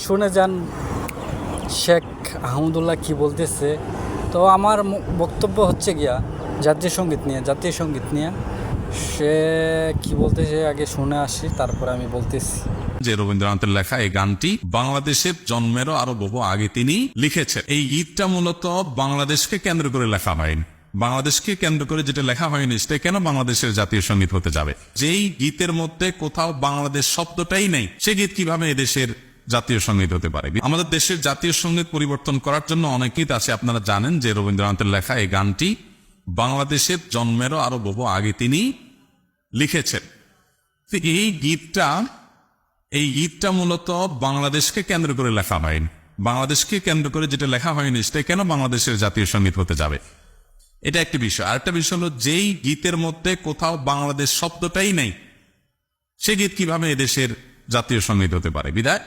শুনে যান শেখ আহমদুল্লাহ কি বলতেছে। তো আমার বক্তব্য হচ্ছে গিয়া জাতীয় সঙ্গীত নিয়ে সে কি বলতেছে আগে শুনে আসি, তারপরে আমি বলতেছি। যে রবীন্দ্রনাথের লেখা এই গানটি বাংলাদেশের জন্মেরও আরো বহু আগে তিনি লিখেছেন। এই গীতটা মূলত বাংলাদেশকে কেন্দ্র করে লেখা হয়নি। বাংলাদেশকে কেন্দ্র করে যেটা লেখা হয়নি সেটা কেন বাংলাদেশের জাতীয় সঙ্গীত হতে যাবে? যেই গীতের মধ্যে কোথাও বাংলাদেশ শব্দটাই নেই, সে গীত কিভাবে এদেশের জাতীয় সঙ্গীত হতে পারে? আমাদের দেশের জাতীয় সঙ্গীত পরিবর্তন করার জন্য অনেক গীত আছে। আপনারা জানেন যে রবীন্দ্রনাথের লেখা এই গানটি বাংলাদেশের জন্মেরও আরো বহু আগে তিনি লিখেছেন। এই গীতটা মূলত বাংলাদেশকে কেন্দ্র করে লেখা হয়নি। বাংলাদেশকে কেন্দ্র করে যেটা লেখা হয়নি সেটা কেন বাংলাদেশের জাতীয় সঙ্গীত হতে যাবে? এটা একটি বিষয়। আরেকটা বিষয় হলো, যেই গীতের মধ্যে কোথাও বাংলাদেশ শব্দটাই নেই, সে গীত কিভাবে এদেশের জাতীয় সঙ্গীত হতে পারে? বিদায়।